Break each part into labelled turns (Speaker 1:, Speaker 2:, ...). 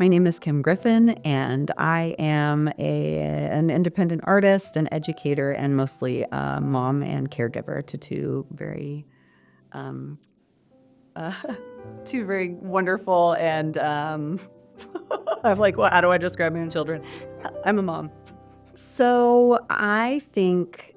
Speaker 1: My name is Kim Griffin, and I am an independent artist, an educator, and mostly a mom and caregiver to um, uh, two very wonderful and I'm like, well, how do I describe my own children? I'm a mom. So I think,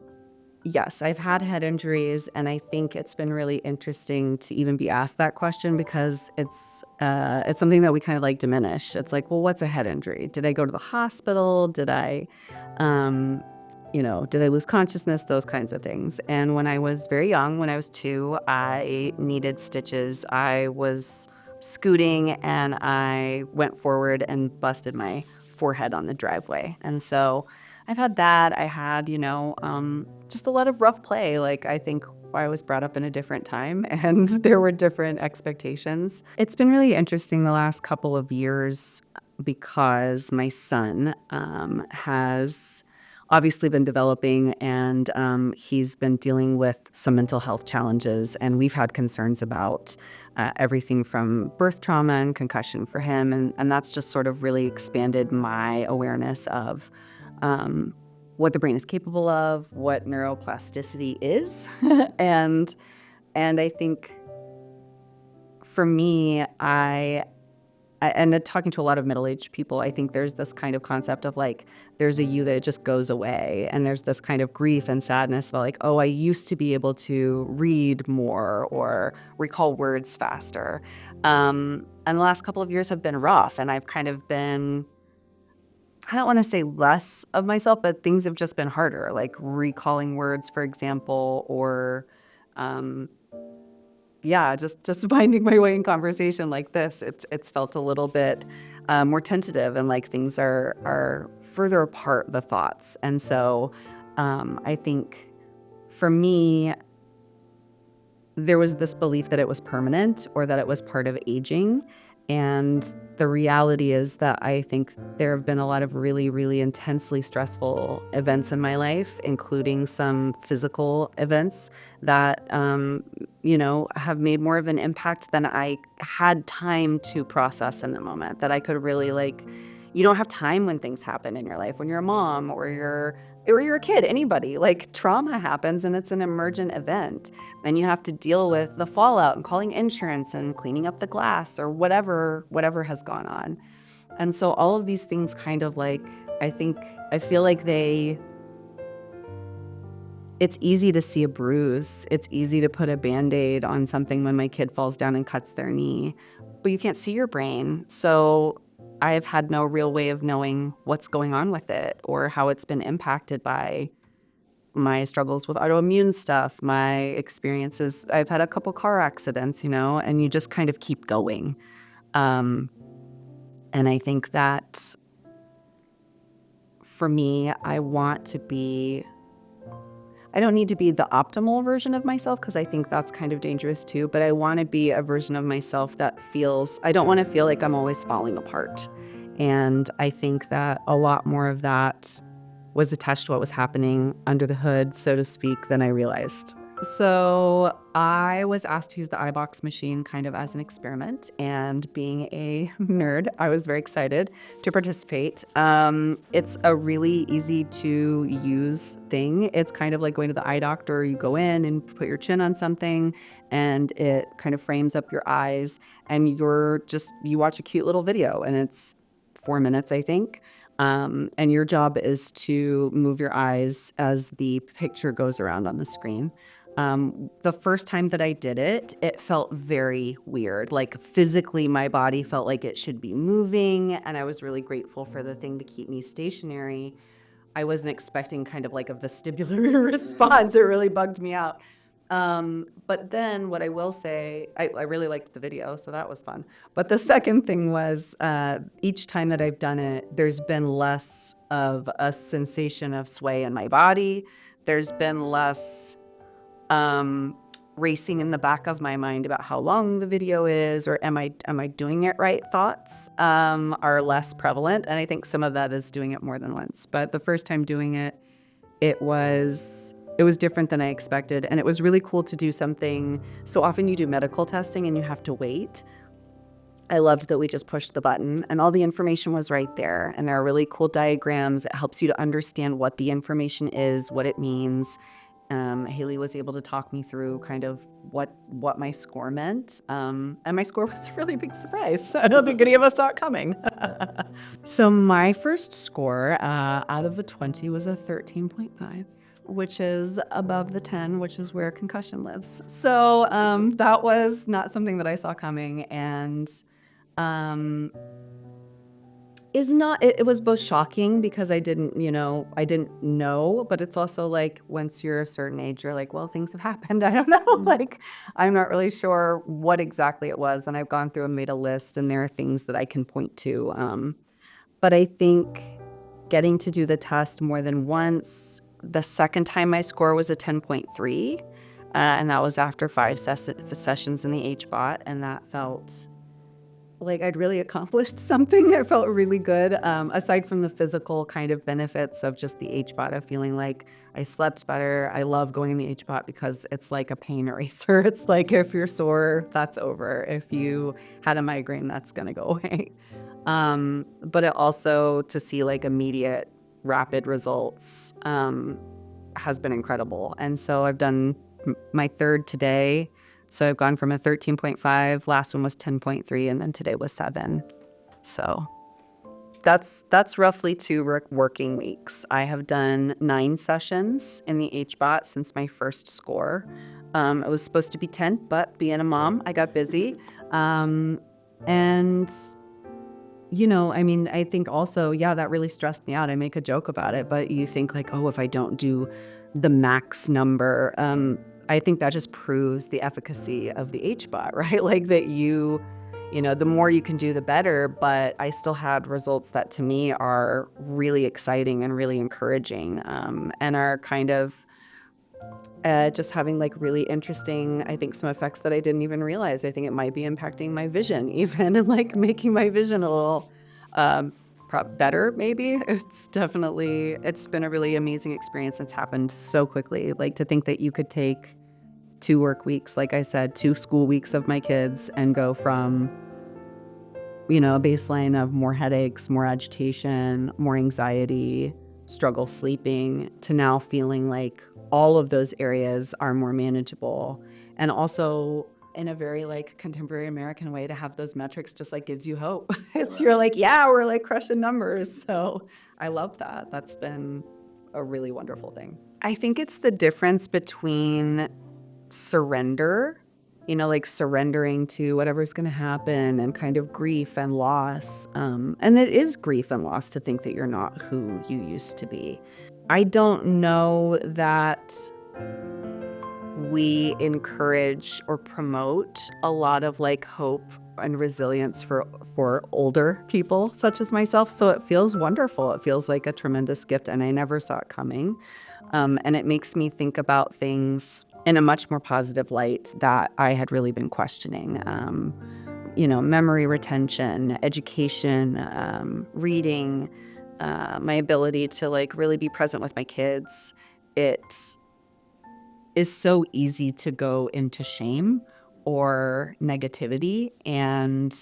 Speaker 1: yes, I've had head injuries, and I think it's been really interesting to even be asked that question because it's something that we kind of like diminish. It's like, well, what's a head injury? Did I go to the hospital? Um, did I lose consciousness? Those kinds of things. And when I was very young, when I was 2, I needed stitches. I was scooting and I went forward and busted my forehead on the driveway. And so I've had that. I had, just a lot of rough play. Like, I think I was brought up in a different time and there were different expectations. It's been really interesting the last couple of years because my son has obviously been developing, and he's been dealing with some mental health challenges, and we've had concerns about everything from birth trauma and concussion for him, and that's just sort of really expanded my awareness of what the brain is capable of, what neuroplasticity is, and I think for me, and talking to a lot of middle-aged people, I think there's this kind of concept of like, there's a you that it just goes away. And there's this kind of grief and sadness about like, oh, I used to be able to read more or recall words faster. And the last couple of years have been rough, and I've kind of been, I don't want to say less of myself, but things have just been harder, like recalling words, for example, or um, just finding my way in conversation like this. It's felt a little bit more tentative, and like things are further apart, the thoughts. And so I think for me, there was this belief that it was permanent or that it was part of aging. And the reality is that I think there have been a lot of really, really intensely stressful events in my life, including some physical events that, have made more of an impact than I had time to process in the moment. That I could really you don't have time when things happen in your life. When you're a mom or you're a kid, anybody, like trauma happens and it's an emergent event. Then you have to deal with the fallout and calling insurance and cleaning up the glass or whatever has gone on. And so all of these things kind of I feel like it's easy to see a bruise. It's easy to put a Band-Aid on something when my kid falls down and cuts their knee, but you can't see your brain. So I've had no real way of knowing what's going on with it or how it's been impacted by my struggles with autoimmune stuff, my experiences. I've had a couple car accidents, and you just kind of keep going. And I think that for me, I don't need to be the optimal version of myself because I think that's kind of dangerous too, but I want to be a version of myself that I don't want to feel like I'm always falling apart. And I think that a lot more of that was attached to what was happening under the hood, so to speak, than I realized. So I was asked to use the EyeBOX machine kind of as an experiment, and being a nerd, I was very excited to participate. It's a really easy to use thing. It's kind of like going to the eye doctor. You go in and put your chin on something and it kind of frames up your eyes, and you watch a cute little video, and it's 4 minutes, I think. And your job is to move your eyes as the picture goes around on the screen. The first time that I did it, it felt very weird. Like physically, my body felt like it should be moving, and I was really grateful for the thing to keep me stationary. I wasn't expecting kind of like a vestibular response. It really bugged me out. But then what I will say, I really liked the video, so that was fun. But the second thing was each time that I've done it, there's been less of a sensation of sway in my body. There's been less racing in the back of my mind about how long the video is, or am I doing it right thoughts are less prevalent. And I think some of that is doing it more than once. But the first time doing it, it was different than I expected. And it was really cool to do something. So often you do medical testing and you have to wait. I loved that we just pushed the button and all the information was right there. And there are really cool diagrams. It helps you to understand what the information is, what it means. Haley was able to talk me through kind of what my score meant. And my score was a really big surprise. I don't think any of us saw it coming. So my first score out of the 20 was a 13.5. Which is above the 10, which is where concussion lives. So that was not something that I saw coming, and it was both shocking because I didn't know, but it's also like once you're a certain age, you're like, well, things have happened. I don't know. Like, I'm not really sure what exactly it was, and I've gone through and made a list, and there are things that I can point to. But I think getting to do the test more than once. The second time my score was a 10.3, and that was after 5 sessions in the HBOT, and that felt like I'd really accomplished something. It felt really good, aside from the physical kind of benefits of just the HBOT, of feeling like I slept better. I love going in the HBOT because it's like a pain eraser. It's like if you're sore, that's over. If you had a migraine, that's going to go away. But it also, to see like immediate rapid results has been incredible. And so I've done my third today. So I've gone from a 13.5, last one was 10.3, and then today was 7. So that's roughly 2 working weeks. I have done 9 sessions in the HBOT since my first score. It was supposed to be 10, but being a mom, I got busy. And I think also, that really stressed me out. I make a joke about it, but you think like, oh, if I don't do the max number, I think that just proves the efficacy of the HBOT, right? Like that the more you can do, the better. But I still had results that to me are really exciting and really encouraging, and are kind of just having like really interesting, I think, some effects that I didn't even realize. I think it might be impacting my vision even, and like making my vision a little better maybe. It's been a really amazing experience. It's happened so quickly. Like to think that you could take 2 work weeks, like I said, 2 school weeks of my kids, and go from a baseline of more headaches, more agitation, more anxiety, struggle sleeping, to now feeling like all of those areas are more manageable. And also in a very like contemporary American way, to have those metrics just like gives you hope. You're like, we're like crushing numbers. So I love that. That's been a really wonderful thing. I think it's the difference between surrender, like surrendering to whatever's going to happen, and kind of grief and loss. And it is grief and loss to think that you're not who you used to be. I don't know that we encourage or promote a lot of like hope and resilience for older people such as myself. So it feels wonderful. It feels like a tremendous gift, and I never saw it coming. And it makes me think about things in a much more positive light that I had really been questioning. Memory retention, education, reading, my ability to like really be present with my kids. It is so easy to go into shame or negativity. And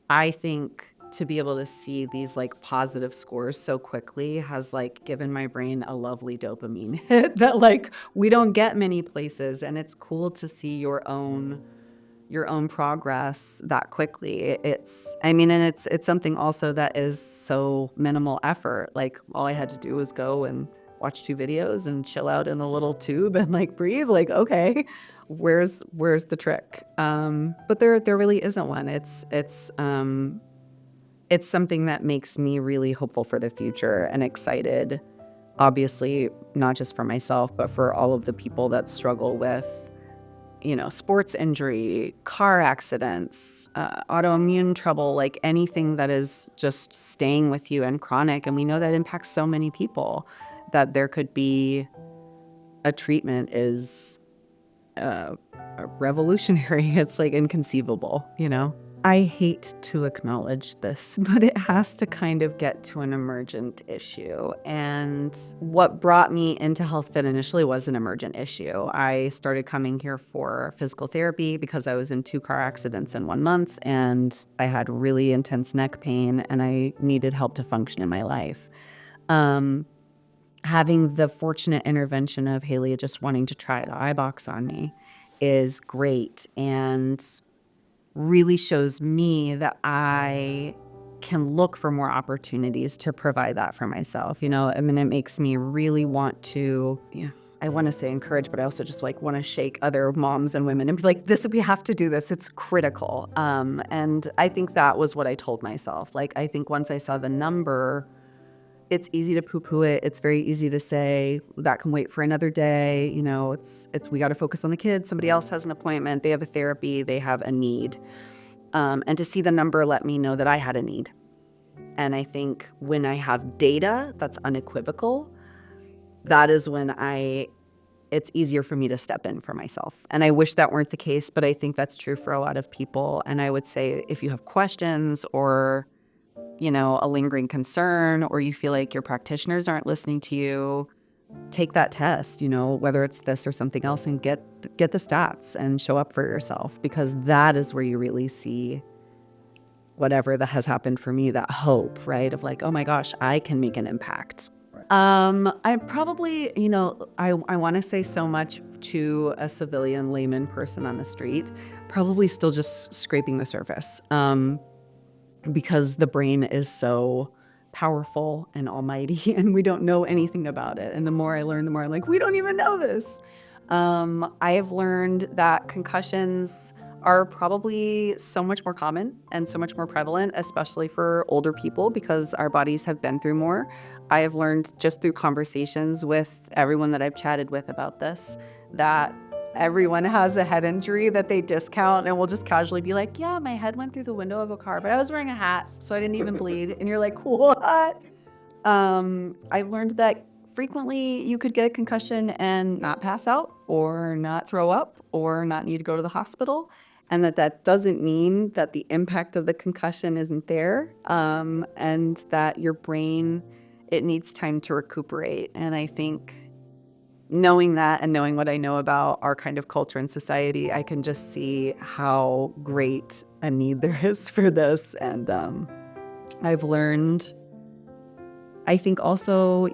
Speaker 1: I think to be able to see these like positive scores so quickly has like given my brain a lovely dopamine hit that like we don't get many places. And it's cool to see your own progress that quickly. It's something also that is so minimal effort. Like all I had to do was go and watch 2 videos and chill out in a little tube and like breathe. Like, okay, where's the trick? But there really isn't one. It's something that makes me really hopeful for the future and excited, obviously, not just for myself, but for all of the people that struggle with, sports injury, car accidents, autoimmune trouble, like anything that is just staying with you and chronic. And we know that impacts so many people, that there could be a treatment is revolutionary. It's like inconceivable, I hate to acknowledge this, but it has to kind of get to an emergent issue. And what brought me into HealthFit initially was an emergent issue. I started coming here for physical therapy because I was in 2 car accidents in 1 month, and I had really intense neck pain, and I needed help to function in my life. Having the fortunate intervention of Haley just wanting to try the EyeBOX on me is great, and really shows me that I can look for more opportunities to provide that for myself. I mean, it makes me really want to, I want to say encourage, but I also just like want to shake other moms and women and be like, we have to do this. It's critical. And I think that was what I told myself. Like, I think once I saw the number, it's easy to poo-poo it. It's very easy to say that can wait for another day. We got to focus on the kids. Somebody else has an appointment. They have a therapy. They have a need. And to see the number let me know that I had a need. And I think when I have data that's unequivocal, that is when it's easier for me to step in for myself. And I wish that weren't the case, but I think that's true for a lot of people. And I would say if you have questions or a lingering concern, or you feel like your practitioners aren't listening to you, take that test, whether it's this or something else, and get the stats and show up for yourself, because that is where you really see whatever that has happened for me, that hope, right? Of like, oh my gosh, I can make an impact. I probably, I want to say so much to a civilian layman person on the street, probably still just scraping the surface. Because the brain is so powerful and almighty, and we don't know anything about it. And the more I learn, the more I'm like, we don't even know this. I have learned that concussions are probably so much more common and so much more prevalent, especially for older people, because our bodies have been through more. I have learned just through conversations with everyone that I've chatted with about this, that everyone has a head injury that they discount and will just casually be like, yeah, my head went through the window of a car, but I was wearing a hat, so I didn't even bleed. And you're like, what? I learned that frequently you could get a concussion and not pass out or not throw up or not need to go to the hospital. And that doesn't mean that the impact of the concussion isn't there, and that your brain, it needs time to recuperate. And I think knowing that and knowing what I know about our kind of culture and society, I can just see how great a need there is for this. And I've learned, I think also,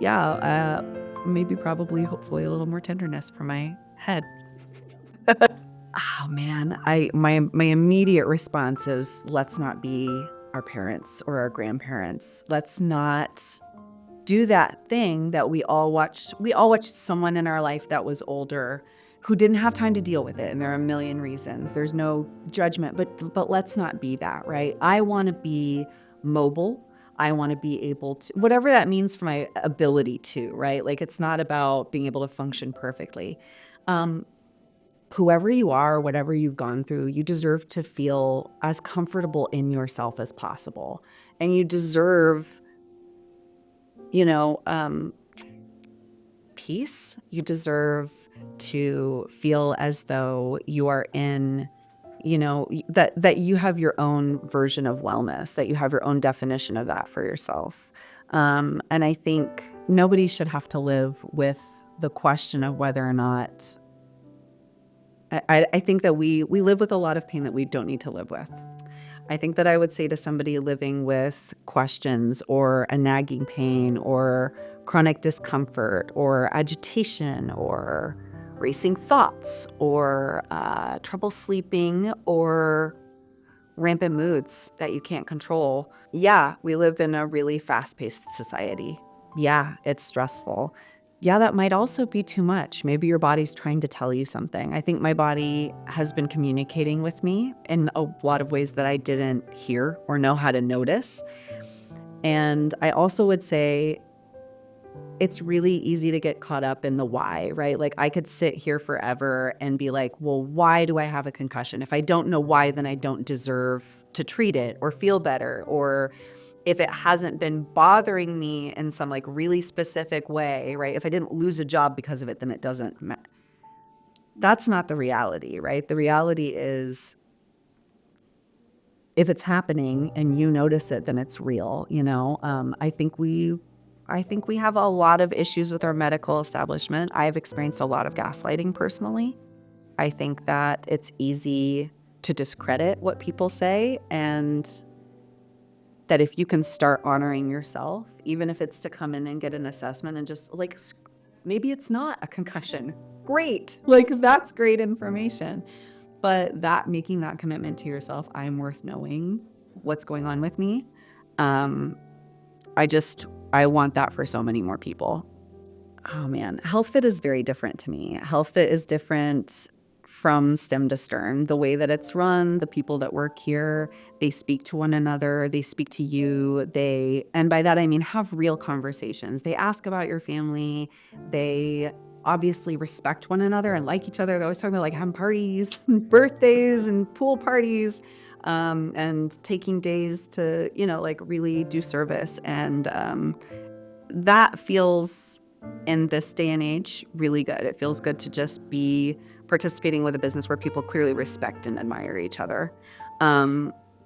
Speaker 1: maybe probably hopefully a little more tenderness for my head. Oh man, my immediate response is, let's not be our parents or our grandparents. Let's not do that thing that we all watched. We all watched someone in our life that was older who didn't have time to deal with it. And there are a million reasons. There's no judgment, but let's not be that, right? I want to be mobile. I want to be able to, whatever that means for my ability to, right? Like, it's not about being able to function perfectly. Whoever you are, whatever you've gone through, you deserve to feel as comfortable in yourself as possible. And you deserve, peace. You deserve to feel as though you are in, that you have your own version of wellness, that you have your own definition of that for yourself. And I think nobody should have to live with the question of whether or not, I think that we live with a lot of pain that we don't need to live with. I think that I would say to somebody living with questions or a nagging pain or chronic discomfort or agitation or racing thoughts or trouble sleeping or rampant moods that you can't control. Yeah, we live in a really fast-paced society. Yeah, it's stressful. Yeah, that might also be too much. Maybe your body's trying to tell you something. I think my body has been communicating with me in a lot of ways that I didn't hear or know how to notice. And I also would say it's really easy to get caught up in the why, right? Like, I could sit here forever and be like, well, why do I have a concussion? If I don't know why, then I don't deserve to treat it or feel better, or if it hasn't been bothering me in some like really specific way, right? If I didn't lose a job because of it, then it doesn't matter. That's not the reality, right? The reality is, if it's happening and you notice it, then it's real, you know? I think we have a lot of issues with our medical establishment. I've experienced a lot of gaslighting personally. I think that it's easy to discredit what people say, and that if you can start honoring yourself, even if it's to come in and get an assessment and just like, maybe it's not a concussion. Great. Like, that's great information. But making that commitment to yourself, I'm worth knowing what's going on with me. Um, I want that for so many more people. Oh man, HealthFit is very different to me. HealthFit is different from stem to stern. The way that it's run, the people that work here, they speak to one another, they speak to you, and by that I mean have real conversations. They ask about your family, they obviously respect one another and like each other. They're always talking about like having parties, birthdays and pool parties, and taking days to, like really do service. And that feels, in this day and age, really good. It feels good to just be participating with a business where people clearly respect and admire each other.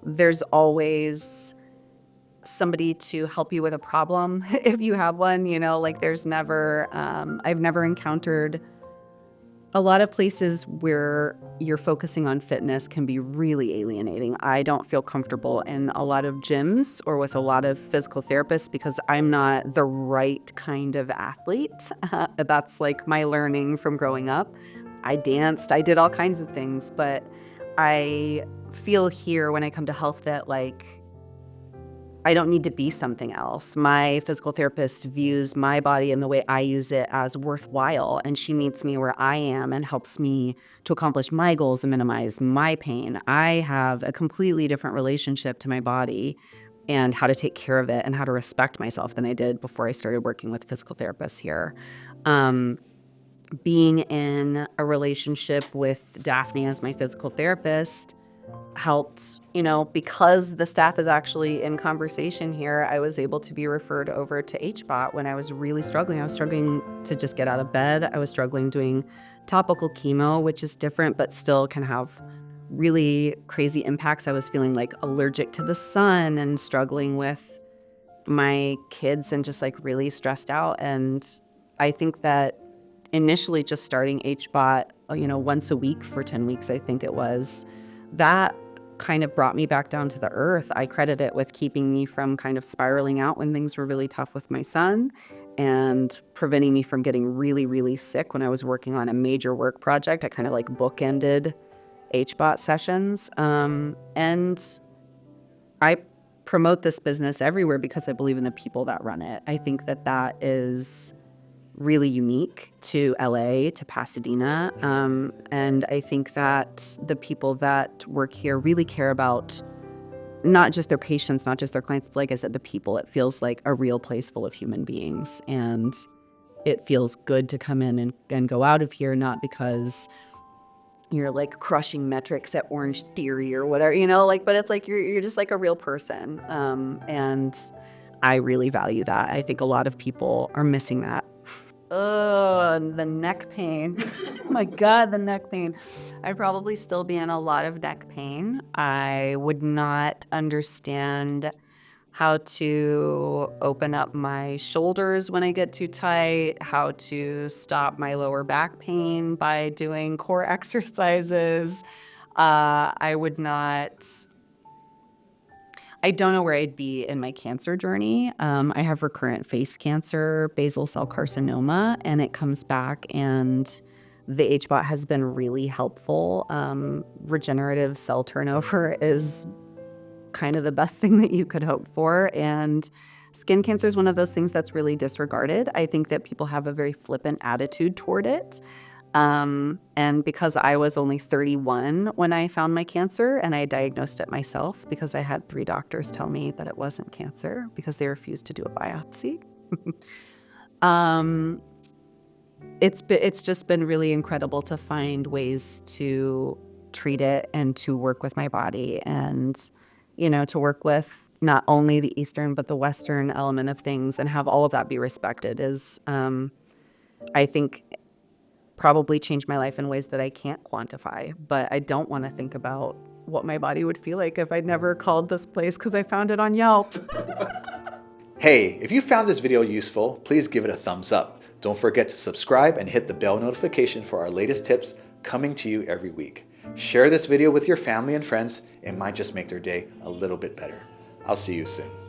Speaker 1: There's always somebody to help you with a problem if you have one, like there's never, I've never encountered a lot of places where you're focusing on fitness can be really alienating. I don't feel comfortable in a lot of gyms or with a lot of physical therapists because I'm not the right kind of athlete. That's like my learning from growing up. I danced, I did all kinds of things, but I feel here when I come to HealthFit like I don't need to be something else. My physical therapist views my body and the way I use it as worthwhile, and she meets me where I am and helps me to accomplish my goals and minimize my pain. I have a completely different relationship to my body and how to take care of it and how to respect myself than I did before I started working with physical therapists here. Being in a relationship with Daphne as my physical therapist helped, because the staff is actually in conversation here, I was able to be referred over to HBOT when I was really struggling. I was struggling to just get out of bed. I was struggling doing topical chemo, which is different, but still can have really crazy impacts. I was feeling like allergic to the sun and struggling with my kids and just like really stressed out. And I think that initially just starting HBOT, once a week for 10 weeks, I think it was, that kind of brought me back down to the earth. I credit it with keeping me from kind of spiraling out when things were really tough with my son and preventing me from getting really, really sick when I was working on a major work project. I kind of like bookended HBOT sessions. And I promote this business everywhere because I believe in the people that run it. I think that is really unique to LA, to Pasadena. And I think that the people that work here really care about not just their patients, not just their clients, like I said, the people. It feels like a real place full of human beings. And it feels good to come in and go out of here, not because you're like crushing metrics at Orange Theory or whatever, but it's like you're just like a real person. And I really value that. I think a lot of people are missing that. Oh, the neck pain. Oh my God, the neck pain. I'd probably still be in a lot of neck pain. I would not understand how to open up my shoulders when I get too tight, how to stop my lower back pain by doing core exercises. I don't know where I'd be in my cancer journey. I have recurrent face cancer, basal cell carcinoma, and it comes back, and the HBOT has been really helpful. Regenerative cell turnover is kind of the best thing that you could hope for, and skin cancer is one of those things that's really disregarded. I think that people have a very flippant attitude toward it. And because I was only 31 when I found my cancer and I diagnosed it myself because I had 3 doctors tell me that it wasn't cancer because they refused to do a biopsy. It's just been really incredible to find ways to treat it and to work with my body and, to work with not only the Eastern but the Western element of things and have all of that be respected is, I think, probably changed my life in ways that I can't quantify, but I don't want to think about what my body would feel like if I'd never called this place because I found it on Yelp.
Speaker 2: Hey, if you found this video useful, please give it a thumbs up. Don't forget to subscribe and hit the bell notification for our latest tips coming to you every week. Share this video with your family and friends. It might just make their day a little bit better. I'll see you soon.